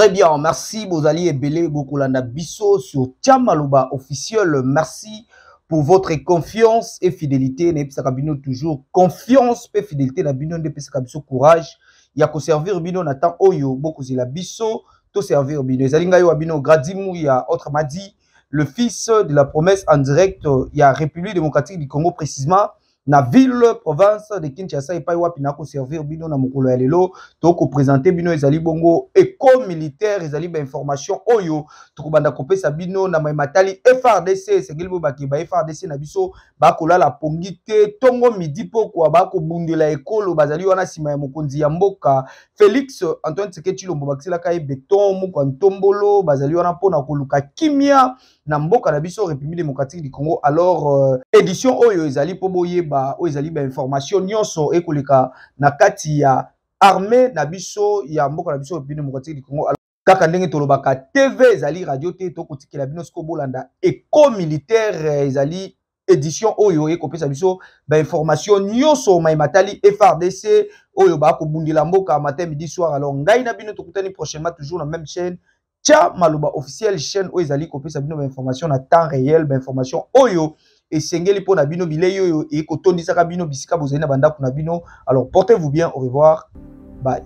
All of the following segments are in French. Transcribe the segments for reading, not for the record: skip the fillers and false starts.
Très bien, merci Bozali et Belé Bokolanda Bisso sur Tiamaluba officiel. Merci pour votre confiance et fidélité. N'episa bino toujours confiance et fidélité na bino n'episa biso courage. Ya ko servir bino na temps oyo beaucoup la bisso to servir bino. Ezalinga yo bino gradimu ya autre madi le fils de la promesse en direct ya République démocratique du Congo précisément. Na ville province de Kinshasa et pas wapi na ko servir bino na mokolo ya lelo to ko présenter bino ezali bongo école militaire ezali ba information oyo to ko banda kopesa bino na matali FRDC segeli bo baki ba FRDC na biso ba ko la pongite tongo midi pokwa ba ko bundela école bazali wana sima ya mokonzi ya mboka Félix Antoine Tshisekedi Tshilombo bakisela kai beton mu kwa ntombolo bazali wana pona ko luka kimia na mboka na biso République démocratique du Congo. Alors édition oyo ezali po boye ba o ezali ba information nyonso ekoleka na kati ya armée na biso ya mboka na biso République démocratique du Congo. Alors kaka ndenge tolobaka TV ezali radio te to kotikela bino siko bolanda école militaire ezali édition oyo ekopesa biso ba information nyonso matali FRDC oyo ba ko bundela mboka matin midi soir. Alors ngai na bino tokutani prochainement toujours na même chaîne Tiamaluba officiel, chaîne où ils allaient copier sa bino information à temps réel, information oyo et sengeli pour nabino bileyo et kotondi saka bino bisika bozena banda pour nabino. Alors portez-vous bien, au revoir, bye.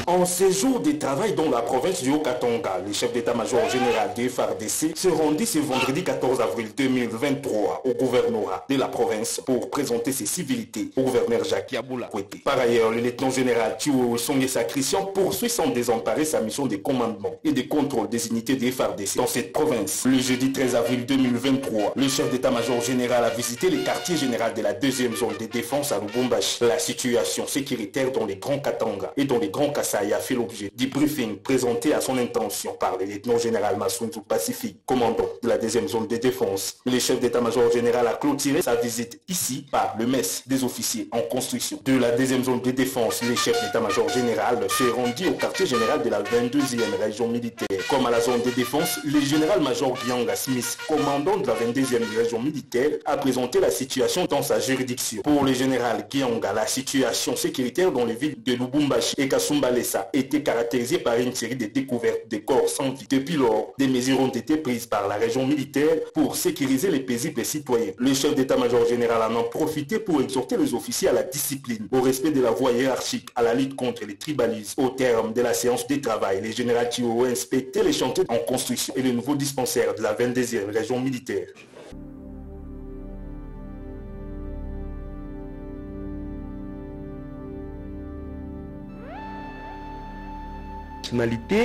En séjour de travail dans la province du Haut-Katanga, le chef d'état-major général du FARDC se rendit ce vendredi 14 avril 2023 au gouvernorat de la province pour présenter ses civilités au gouverneur Jacques Yaboula Kwete. Par ailleurs, le lieutenant général Thio Songesa Christian poursuit sans désemparer sa mission de commandement et de contrôle des unités du FARDC dans cette province. Le jeudi 13 avril 2023, le chef d'état-major général a visité le quartier général de la deuxième zone de défense à Lubumbashi. La situation sécuritaire dans les Grands Katanga et dans les Grands Kassai a fait l'objet du briefing présenté à son intention par le lieutenant général Massounzou Pacifique, commandant de la deuxième zone de défense. Le chef d'état-major général a clôturé sa visite ici par le mess des officiers en construction. De la deuxième zone de défense, le chef d'état-major général s'est rendu au quartier général de la 22e région militaire. Comme à la zone de défense, le général-major Gyanga Smith, commandant de la 22e région militaire, a présenté la situation dans sa juridiction. Pour le général Gyanga, la situation sécuritaire dans les villes de Lubumbashi et Kasumbalesa a été caractérisée par une série de découvertes de corps sans vie. Depuis lors, des mesures ont été prises par la région militaire pour sécuriser les paisibles citoyens. Le chef d'état-major général en a profité pour exhorter les officiers à la discipline, au respect de la voie hiérarchique, à la lutte contre les tribalismes. Au terme de la séance de travail, le général Thio a inspecté les chantiers en construction et le nouveau dispensaire de la 22e région militaire.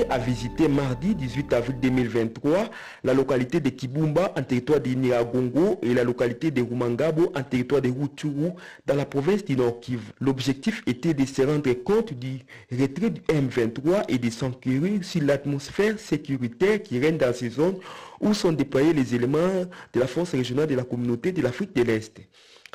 A visité mardi 18 avril 2023 la localité de Kibumba en territoire de Nyiragongo et la localité de Rumangabo en territoire de Rutshuru dans la province du Nord Kivu. L'objectif était de se rendre compte du retrait du M23 et de s'enquérir sur l'atmosphère sécuritaire qui règne dans ces zones où sont déployés les éléments de la force régionale de la communauté de l'Afrique de l'Est.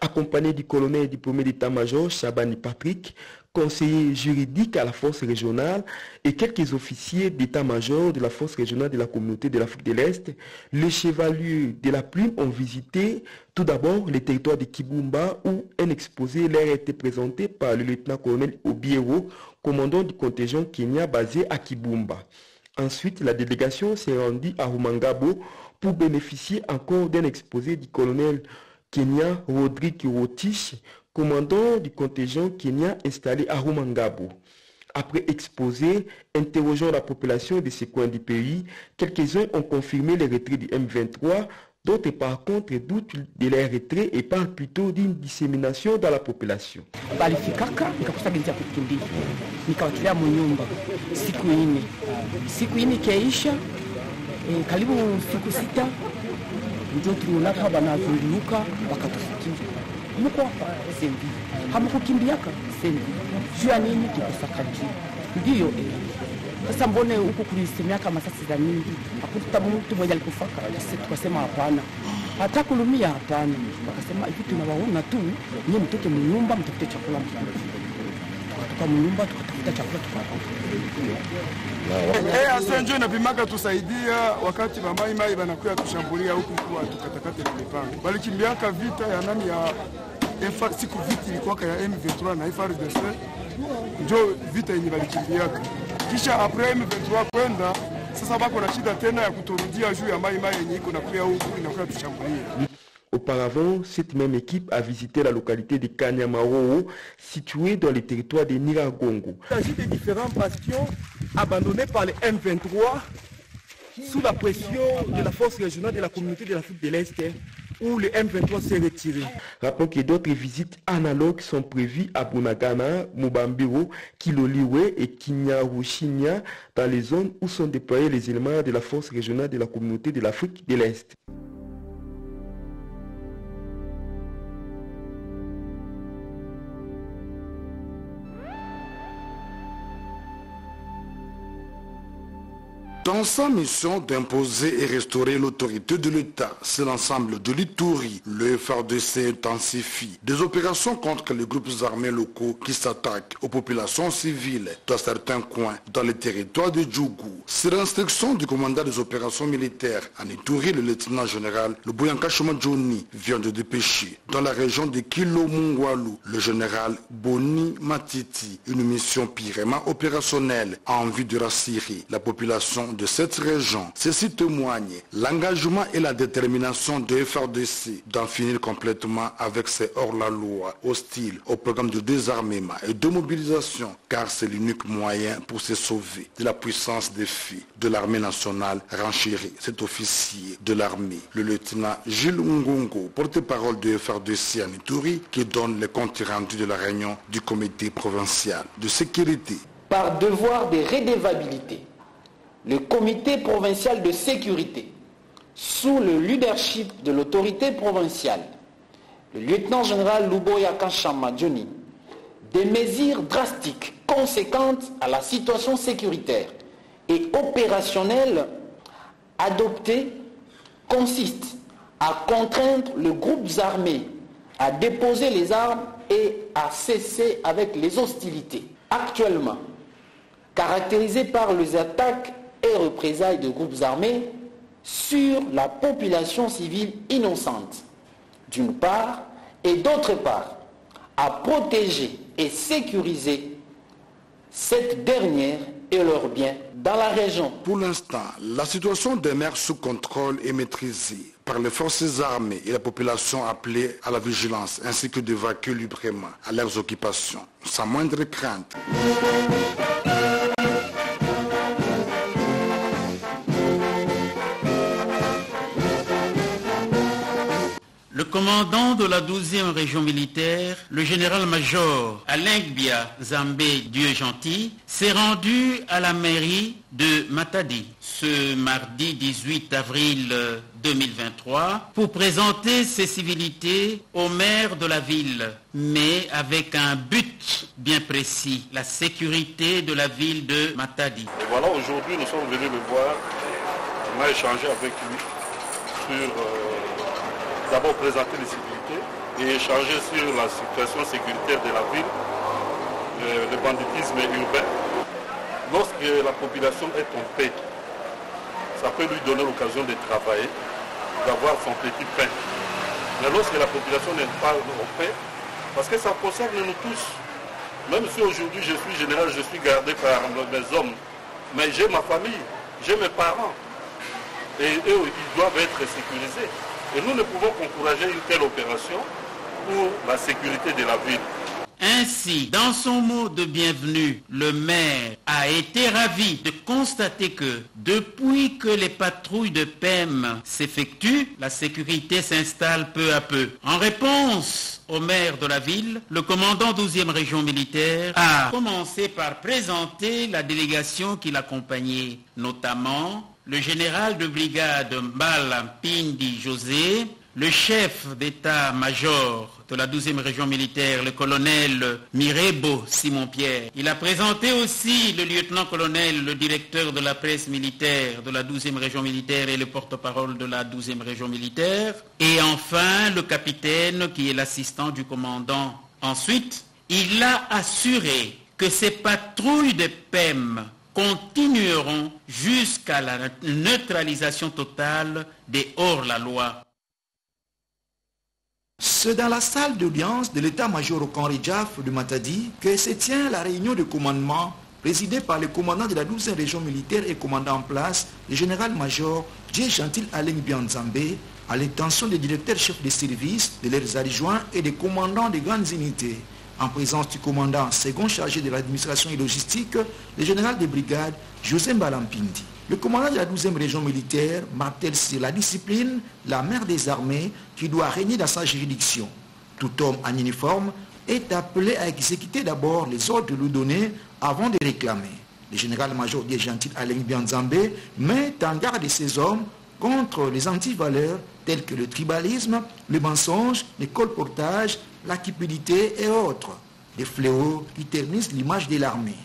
Accompagné du colonel diplômé d'état-major Chabani Patrick, conseiller juridique à la force régionale et quelques officiers d'état-major de la force régionale de la communauté de l'Afrique de l'Est, les chevaliers de la plume ont visité tout d'abord le territoire de Kibumba où un exposé leur a été présenté par le lieutenant-colonel Obiero, commandant du contingent Kenya basé à Kibumba. Ensuite, la délégation s'est rendue à Rumangabo pour bénéficier encore d'un exposé du colonel Kenya Rodrigue Rotich, commandant du contingent Kenya installé à Rumangabo. Après exposé, interrogeant la population de ces coins du pays, quelques-uns ont confirmé le retrait du M23, d'autres par contre doutent de leur retrait et parlent plutôt d'une dissémination dans la population. Muko hapa Sembi, hamkukimbiaka Sembi, juu ya nini tukusakaji? Ndiyo sasa mbone huko kulisemea kama masasi za mingi, hakuta mtu mmoja alikufaka, sisi tukasema hapana, hata kulumia hapana, wakasema hivi tunawaona tu, nyinyi mtoke mnyumba mtafute chakula mkule. tukatoka mnyumba tukatafuta chakula tukarudi. Asenjo na bimaka tusaidia wakati bambai mai banakuya tushambulia huku kwa tukatakate tulipango. Balikimbiaka vita ya nani ya siku vita ilikuwa ya M23 na FARDC. Njo vita yenye balikimbiaka. Kisha après M23 kwenda sasa bako na shida tena ya kutorudia juu ya mai yenye iko nakuya huku inakuya tushambulia. Auparavant, cette même équipe a visité la localité de Kanyamaro, située dans le territoire de Niragongo. Il s'agit de différents bastions abandonnés par les M23 sous la pression de la force régionale de la communauté de l'Afrique de l'Est, où le M23 s'est retiré. Rappelons que d'autres visites analogues sont prévues à Bunagana, Mubambiro, Kiloliwe et Kinyarushinya, dans les zones où sont déployés les éléments de la force régionale de la communauté de l'Afrique de l'Est. Dans sa mission d'imposer et restaurer l'autorité de l'État, c'est l'ensemble de l'Ituri. Le FARDC intensifie des opérations contre les groupes armés locaux qui s'attaquent aux populations civiles dans certains coins dans le territoire de Djougou. C'est l'instruction du commandant des opérations militaires en Ituri, le lieutenant-général Lubuyanka Johnny, vient de dépêcher dans la région de Kilomungwalu le général Boni Matiti, une mission purement opérationnelle en vue de rassurer la population de cette région. Ceci témoigne l'engagement et la détermination de FARDC d'en finir complètement avec ces hors-la-loi hostiles au programme de désarmement et de mobilisation, car c'est l'unique moyen pour se sauver de la puissance des filles de l'armée nationale renchérie. Cet officier de l'armée, le lieutenant Gilles Ngongo, porte-parole de FARDC en Ituri, qui donne le compte rendu de la réunion du comité provincial de sécurité. Par devoir de redevabilité, le comité provincial de sécurité, sous le leadership de l'autorité provinciale, le lieutenant-général Luboyaka Johnny, des mesures drastiques, conséquentes à la situation sécuritaire et opérationnelle adoptées consistent à contraindre les groupes armés à déposer les armes et à cesser avec les hostilités. Actuellement, caractérisées par les attaques et représailles de groupes armés sur la population civile innocente, d'une part, et d'autre part, à protéger et sécuriser cette dernière et leurs biens dans la région. Pour l'instant, la situation demeure sous contrôle et maîtrisée par les forces armées et la population appelée à la vigilance, ainsi que d'évacuer librement à leurs occupations, sans moindre crainte. Le commandant de la 12e région militaire, le général-major Alain Gbia Zambé Dieu-Gentil, s'est rendu à la mairie de Matadi ce mardi 18 avril 2023 pour présenter ses civilités au maire de la ville, mais avec un but bien précis, la sécurité de la ville de Matadi. Et voilà, aujourd'hui nous sommes venus le voir, on a échangé avec lui sur... d'abord présenter les civilités et échanger sur la situation sécuritaire de la ville, le banditisme urbain. Lorsque la population est en paix, ça peut lui donner l'occasion de travailler, d'avoir son petit pain. Mais lorsque la population n'est pas en paix, parce que ça concerne nous tous, même si aujourd'hui je suis général, je suis gardé par mes hommes, mais j'ai ma famille, j'ai mes parents, et eux, ils doivent être sécurisés. Et nous ne pouvons qu'encourager une telle opération pour la sécurité de la ville. Ainsi, dans son mot de bienvenue, le maire a été ravi de constater que depuis que les patrouilles de PEM s'effectuent, la sécurité s'installe peu à peu. En réponse au maire de la ville, le commandant 12e région militaire a commencé par présenter la délégation qui l'accompagnait, notamment le général de brigade Mbala Pindi José, le chef d'état-major de la 12e région militaire, le colonel Mirebo Simon-Pierre. Il a présenté aussi le lieutenant-colonel, le directeur de la presse militaire de la 12e région militaire et le porte-parole de la 12e région militaire. Et enfin, le capitaine qui est l'assistant du commandant. Ensuite, il a assuré que ces patrouilles de PEM continueront jusqu'à la neutralisation totale des hors-la-loi. C'est dans la salle d'audience de l'état-major au camp Rijaf de Matadi que se tient la réunion de commandement présidée par le commandant de la 12e région militaire et commandant en place, le général-major J. Gentil Aleng Bianzambé, à l'intention des directeurs chefs de service, de leurs adjoints et des commandants des grandes unités. En présence du commandant second chargé de l'administration et logistique, le général de brigade José Mbalampindi. Le commandant de la 12e région militaire martèle sur la discipline, la mère des armées, qui doit régner dans sa juridiction. Tout homme en uniforme est appelé à exécuter d'abord les ordres lui donnés avant de réclamer. Le général-major J. Gentil Aleng Bianzambé met en garde ses hommes contre les antivaleurs tels que le tribalisme, le mensonge, le colportage, la cupidité et autres, des fléaux qui ternissent l'image de l'armée.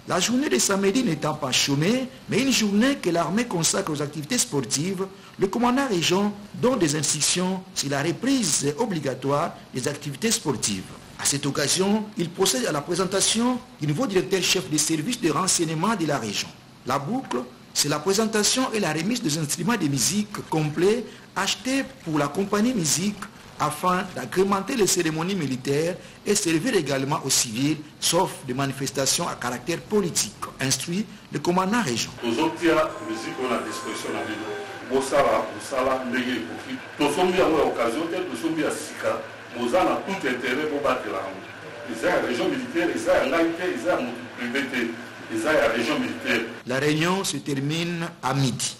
La journée de samedi n'étant pas chômée, mais une journée que l'armée consacre aux activités sportives, le commandant régent donne des instructions sur la reprise obligatoire des activités sportives. À cette occasion, il procède à la présentation du nouveau directeur chef des services de renseignement de la région. La boucle, c'est la présentation et la remise des instruments de musique complets achetés pour la compagnie musique afin d'agrémenter les cérémonies militaires et servir également aux civils, sauf des manifestations à caractère politique. Instruit le commandant régional. La réunion se termine à midi.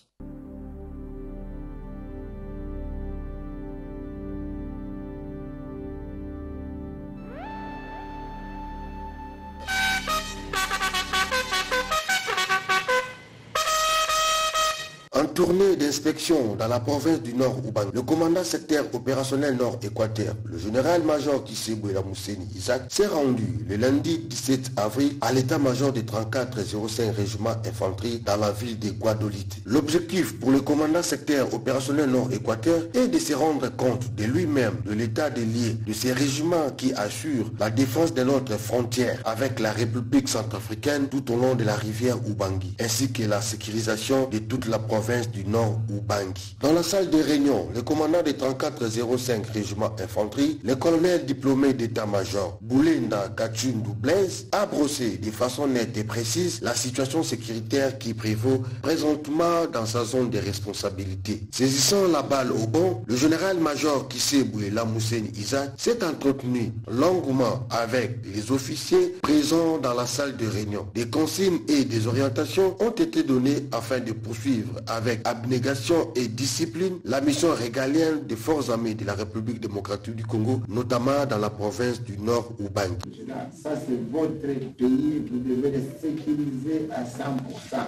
En tournée d'inspection dans la province du Nord Ubangi, le commandant secteur opérationnel Nord-Équateur, le général-major Kiseboué Mousseni Isaac, s'est rendu le lundi 17 avril à l'état-major des 3405 régiments infanterie dans la ville de Guadolite. L'objectif pour le commandant secteur opérationnel Nord-Équateur est de se rendre compte de lui-même de l'état des lieux de ces régiments qui assurent la défense de notre frontière avec la République centrafricaine tout au long de la rivière Ubangi, ainsi que la sécurisation de toute la province du Nord Ubangi. Dans la salle de réunion, le commandant des 3405 régiments infanterie, le colonel diplômé d'état-major Boulenda Kachundu Blaise, a brossé de façon nette et précise la situation sécuritaire qui prévaut présentement dans sa zone de responsabilité. Saisissant la balle au bon, le général-major Kiseboué Mousseni Isaac s'est entretenu longuement avec les officiers présents dans la salle de réunion. Des consignes et des orientations ont été données afin de poursuivre avec abnégation et discipline la mission régalienne des forces armées de la République démocratique du Congo, notamment dans la province du Nord Ubangi. Ça c'est votre pays, vous devez le sécuriser à 100%,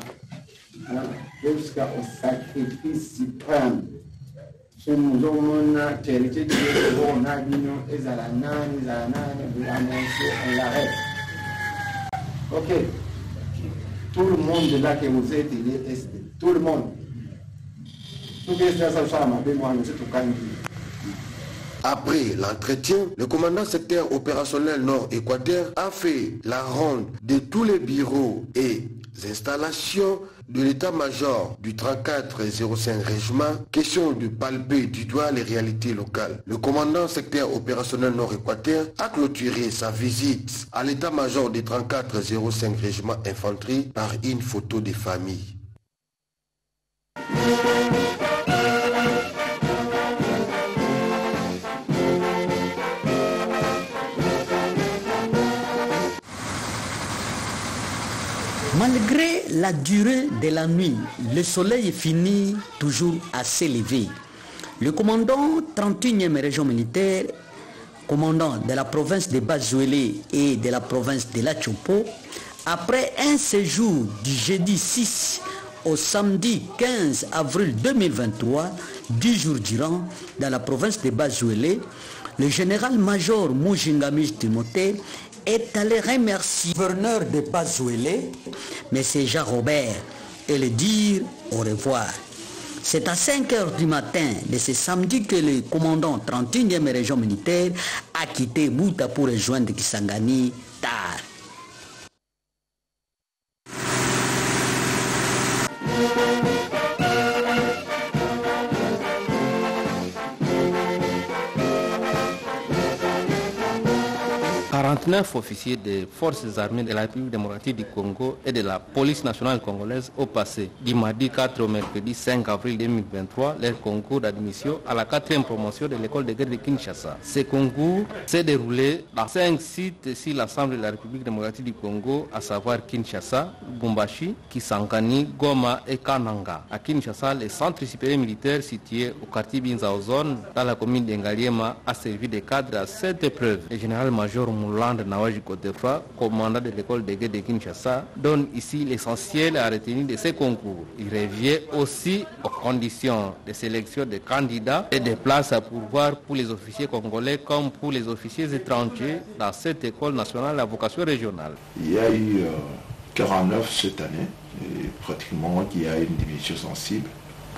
jusqu'au sacrifice suprême. Nous avons hérité de on a dit non, et vous annoncez, on l'arrête. Ok. Tout le monde là que vous êtes, il est esté. Tout le monde. Après l'entretien, le commandant secteur opérationnel Nord-Équateur a fait la ronde de tous les bureaux et installations de l'état-major du 3405 régiment, question de palper du doigt les réalités locales. Le commandant secteur opérationnel Nord-Équateur a clôturé sa visite à l'état-major du 3405 régiment infanterie par une photo de famille. Malgré la durée de la nuit, le soleil finit toujours à s'élever. Le commandant 31e région militaire, commandant de la province de Bazouélé et de la province de La Chopo, après un séjour du jeudi 6 au samedi 15 avril 2023, 10 jours durant, dans la province de Bazouélé, le général-major Moujingamis Timothée est allé remercier le gouverneur de Bazouélé, M. Jean Robert, et le dire au revoir. C'est à 5 h du matin de ce samedi que le commandant 31e région militaire a quitté Bouta pour rejoindre Kisangani tard. 39 officiers des forces armées de la République démocratique du Congo et de la police nationale congolaise au passé du mardi 4 au mercredi 5 avril 2023 leur concours d'admission à la 4e promotion de l'école de guerre de Kinshasa. Ce concours s'est déroulé dans 5 sites sur l'ensemble de la République démocratique du Congo, à savoir Kinshasa, Lubumbashi, Kisangani, Goma et Kananga. À Kinshasa, le centre supérieur militaire situé au quartier Binzaozone dans la commune d'Engaliema a servi de cadre à cette épreuve. Le général-major Moulande Nawaji Kotefra, commandant de l'école de guerre de Kinshasa, donne ici l'essentiel à retenir de ces concours. Il revient aussi aux conditions de sélection des candidats et des places à pourvoir pour les officiers congolais comme pour les officiers étrangers dans cette école nationale à vocation régionale. Il y a eu 49 cette année, et pratiquement il y a une diminution sensible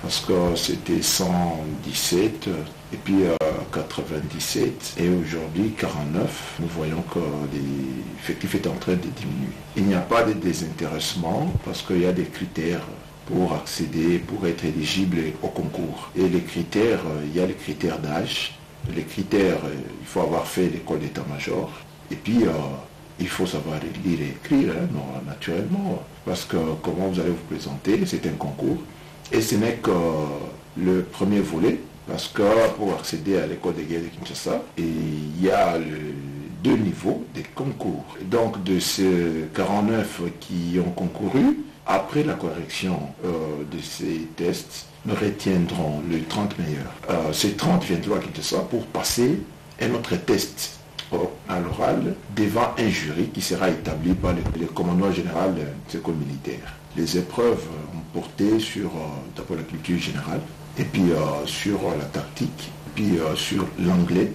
parce que c'était 117 et puis 97 et aujourd'hui 49. Nous voyons que l'effectif est en train de diminuer. Il n'y a pas de désintéressement parce qu'il y a des critères pour accéder, pour être éligible au concours. Et les critères, il y a les critères d'âge. Les critères, il faut avoir fait l'école d'état-major. Et puis, il faut savoir lire et écrire, naturellement. Parce que comment vous allez vous présenter, c'est un concours. Et ce n'est que le premier volet. Parce que pour accéder à l'école de guerre de Kinshasa, il y a 2 niveaux de concours. Donc, de ces 49 qui ont concouru, après la correction de ces tests, nous retiendrons les 30 meilleurs. Ces 30 viendront à Kinshasa pour passer un autre test à l'oral devant un jury qui sera établi par le commandant général de l'école militaire. Les épreuves ont porté sur d'abord la culture générale, et puis sur la tactique, puis sur l'anglais.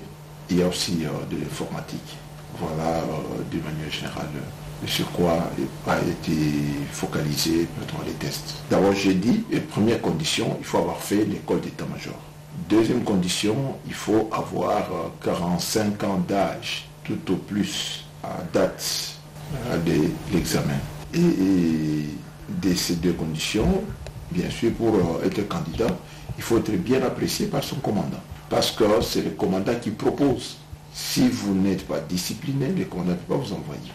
Il y a aussi de l'informatique. Voilà, de manière générale, sur quoi a été focalisé dans les tests. D'abord, j'ai dit, première condition, il faut avoir fait l'école d'état-major. Deuxième condition, il faut avoir 45 ans d'âge, tout au plus, à date de l'examen. Et de ces 2 conditions, bien sûr, pour être candidat, il faut être bien apprécié par son commandant. Parce que c'est le commandant qui propose. Si vous n'êtes pas discipliné, le commandant ne peut pas vous envoyer.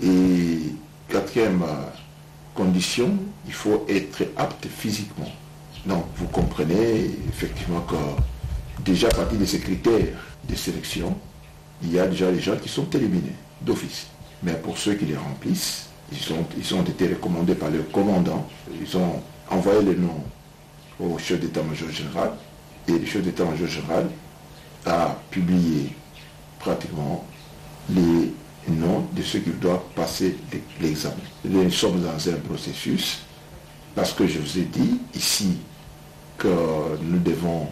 Et 4e condition, il faut être apte physiquement. Donc vous comprenez effectivement que déjà à partir de ces critères de sélection, il y a déjà les gens qui sont éliminés d'office. Mais pour ceux qui les remplissent, ils ont été recommandés par le commandant. Ils ont envoyé le nom au chef d'état-major général et le chef d'état-major général a publié pratiquement les noms de ceux qui doivent passer l'examen. Nous sommes dans un processus parce que je vous ai dit ici que nous devons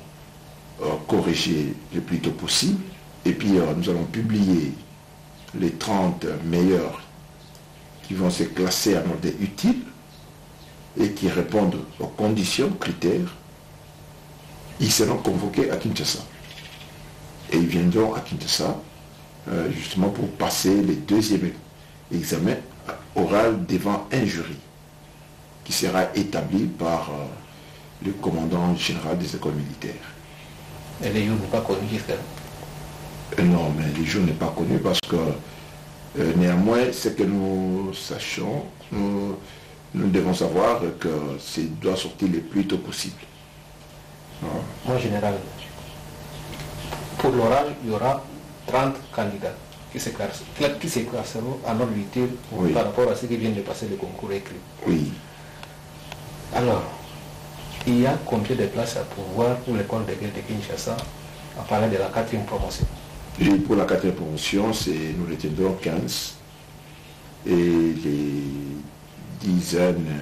corriger le plus tôt possible et puis nous allons publier les 30 meilleurs qui vont se classer en ordre utile et qui répondent aux conditions, critères. Ils seront convoqués à Kinshasa. Et ils viendront à Kinshasa justement pour passer le 2e examen oral devant un jury qui sera établi par le commandant général des écoles militaires. Et les jours n'est pas connu jusqu'à non, mais les jours n'est pas connu parce que néanmoins, ce que nous sachons, nous devons savoir que ça doit sortir le plus tôt possible. Moi, général, pour l'oral, il y aura 30 candidats qui se classeront en ordre utile par rapport à ceux qui viennent de passer le concours écrit. Oui. Alors, il y a combien de places à pourvoir pour l'école de guerre de Kinshasa en parlant de la 4e promotion? Et pour la 4e promotion, nous retiendrons 15 et les dizaines.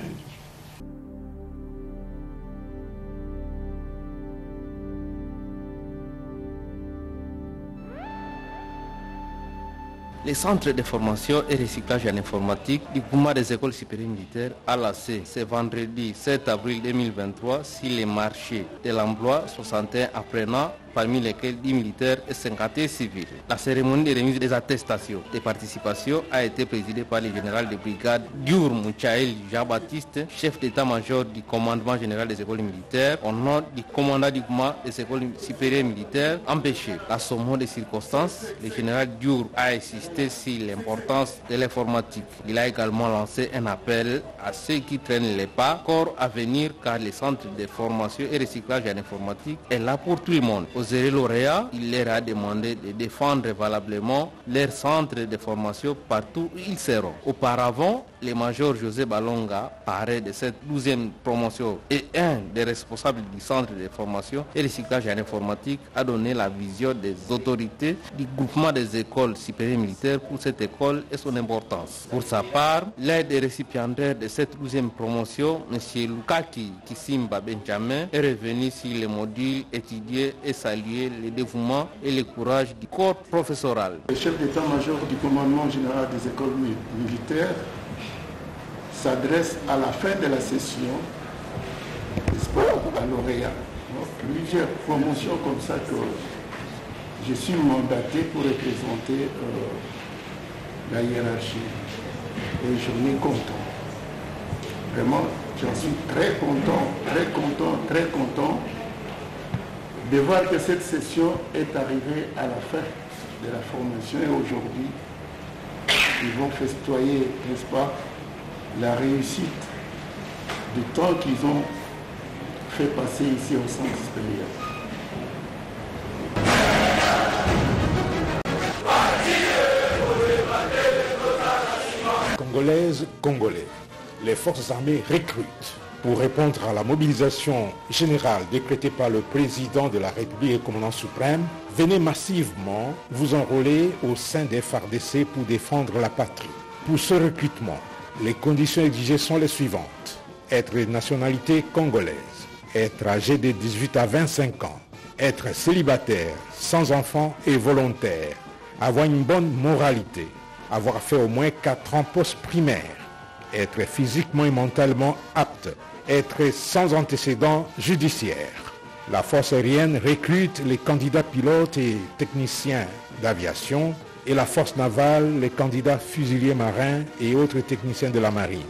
Les centres de formation et recyclage en informatique du groupement des écoles supérieures militaires a lancé ce vendredi 7 avril 2023 sur les marchés de l'emploi 61 apprenants parmi lesquels 10 militaires et 51 civils. La cérémonie de remise des attestations de participation a été présidée par le général de brigade Diour Mouchaël Jean-Baptiste, chef d'état-major du commandement général des écoles militaires, au nom du commandant du mouvement des écoles supérieures militaires empêché. À ce moment de circonstances, le général Diour a insisté sur l'importance de l'informatique. Il a également lancé un appel à ceux qui traînent les pas, encore à venir car le centre de formation et recyclage en informatique est là pour tout le monde. Aux élèves lauréats, il leur a demandé de défendre valablement leur centre de formation partout où ils seront. Auparavant, le major José Balonga, parrain de cette 12e promotion et un des responsables du centre de formation et recyclage en informatique, a donné la vision des autorités du groupement des écoles supérieures militaires pour cette école et son importance. Pour sa part, l'un des récipiendaires de cette 12e promotion, M. Lukaki Kisimba Benjamin, est revenu sur les modules étudiés et salué le dévouement et le courage du corps professoral. Le chef d'état-major du commandement général des écoles militaires s'adresse à la fin de la session, n'est-ce pas, à lauréat. Plusieurs promotions comme ça que je suis mandaté pour représenter la hiérarchie. Et je suis content. Vraiment, j'en suis très content de voir que cette session est arrivée à la fin de la formation et aujourd'hui, ils vont festoyer, n'est-ce pas, la réussite du temps qu'ils ont fait passer ici au centre supérieur. Congolaises, Congolais, les forces armées recrutent pour répondre à la mobilisation générale décrétée par le président de la République et commandant suprême. Venez massivement vous enrôler au sein des FARDC pour défendre la patrie. Pour ce recrutement, les conditions exigées sont les suivantes. Être de nationalité congolaise, être âgé de 18 à 25 ans, être célibataire, sans enfant et volontaire, avoir une bonne moralité, avoir fait au moins 4 ans post-primaire, être physiquement et mentalement apte, être sans antécédents judiciaires. La force aérienne recrute les candidats pilotes et techniciens d'aviation et la force navale les candidats fusiliers marins et autres techniciens de la marine.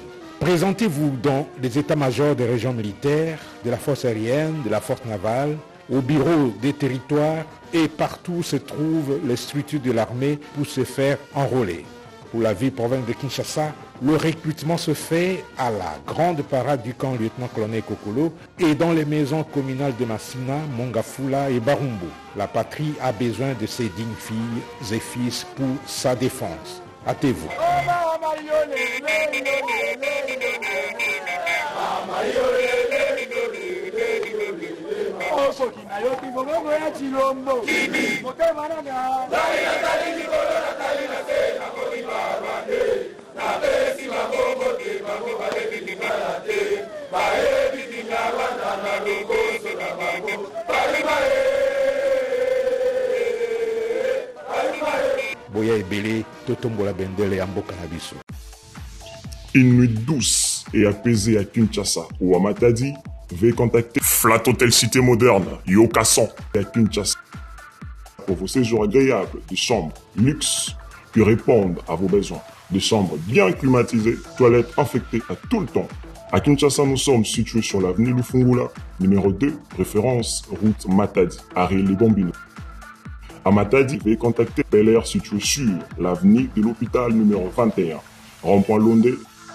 Présentez-vous dans les états-majors des régions militaires, de la force aérienne, de la force navale, au bureau des territoires et partout où se trouvent les structures de l'armée pour se faire enrôler. Pour la ville-province de Kinshasa, le recrutement se fait à la grande parade du camp lieutenant-colonel Kokolo et dans les maisons communales de Massina, Mongafula et Barumbu. La patrie a besoin de ses dignes filles et fils pour sa défense. Hâtez-vous. Boya Ebele, Totombola Bendele, Amboka Nabiso. Une nuit douce et apaisée à Kinshasa ou à Matadi, veuillez contacter Flat Hotel Cité Moderne, Yokason, à Kinshasa. Pour vos séjours agréables, des chambres luxe qui répondent à vos besoins. Des chambres bien climatisées, toilettes infectées à tout le temps. À Kinshasa, nous sommes situés sur l'avenue Lufungula, numéro 2, référence route Matadi, arrêt Les Bambino. À Matadi, veuillez contacter Bel Air situé sur l'avenue de l'hôpital numéro 21, rond-point Londé.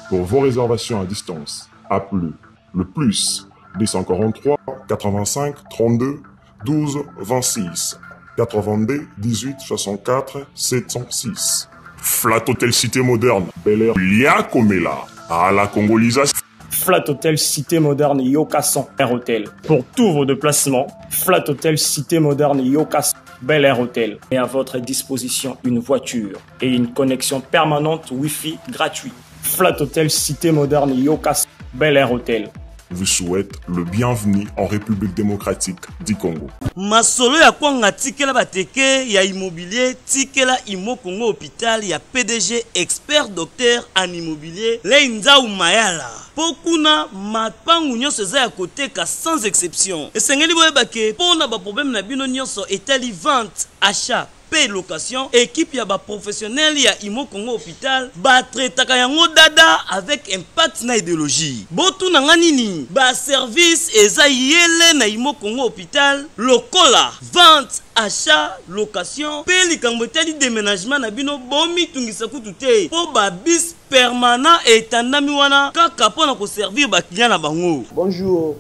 Pour vos réservations à distance, appelez le plus 243 85 32 12 26 82 18 64 706. Flat Hotel Cité Moderne, Bel Air, Liakomela, à la congolisation. Flat Hotel Cité Moderne Yokasan, Air Hotel. Pour tous vos déplacements, Flat Hotel Cité Moderne Yokasan, Bel Air Hotel. Et à votre disposition une voiture et une connexion permanente Wi-Fi gratuite. Flat Hotel Cité Moderne Yokasan, Bel Air Hotel. vous souhaite le bienvenu en République démocratique du Congo. Masolo ya kwanga tikela bateke ya immobilier tikela Imo Congo hôpital ya PDG expert docteur en immobilier Leinza Umayala. Pokuna mapangu nyonso eza ya koteka sans exception. Esengeli boyebake pona ba problème na bino nyonso etali vente, achat, paie location, équipe ya ba professionnel ya Imo Congo hôpital ba traitaka yango dada avec impact na idéologie. Botu na nganini ba service eza yele na Imo Congo hôpital lokola vente, achat, location, paie likambo etali déménagement na bino bomi tungisa kutu te po ba bis permanent etandami wana kaka pona ko servir ba client na bango. Bonjour,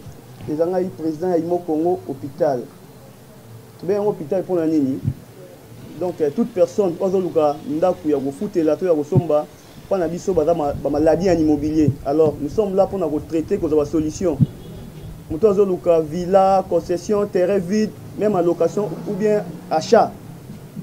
les angai président ya Imo Congo hôpital. Tu bien hôpital pour la nini? Donc toute personne ozoluka ndaku ya kofutela to ya kosomba pana biso baza ba maladie en immobilier. Alors nous sommes là pour nous traiter cause de solution. Muto ozoluka villa, concession, terrain vide, même en location ou bien achat.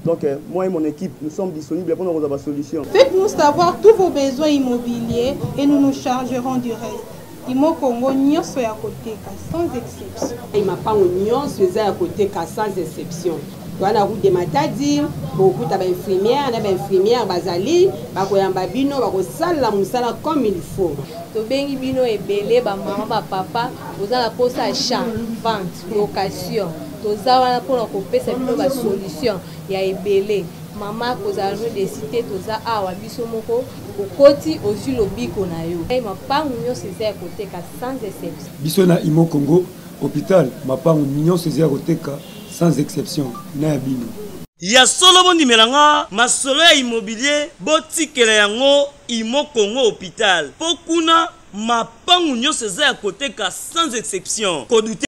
Donc moi et mon équipe nous sommes disponibles pour nous avoir solution. Faites-nous savoir tous vos besoins immobiliers et nous nous chargerons du reste. Imo Congo nyonso ya koteka sans exception. Imapango nyonso ya koteka sans exception. Wana route de Matadi, beaucoup d'infirmières, d'infirmières bazali, bakoyamba bino, bakosala musala comme il faut. To bengi bino ebele ba maman ba papa, ozala posa achat, vente, location. Toza wana pour kopesa bino ba solution ya ebele. Mama kozala de cité toza awa biso moko okoti ozu lobiko na yo. Ai mapangu nyonso eza koteka sans exception. Biso na Imo Congo hôpital, mapangu nyonso eza koteka sans exception na bino. Ya solo bondi melanga masolo ya immobilier botikela yango Imo Congo hôpital. Pokuna mapangu nyonso eza koteka sans exception. Kodute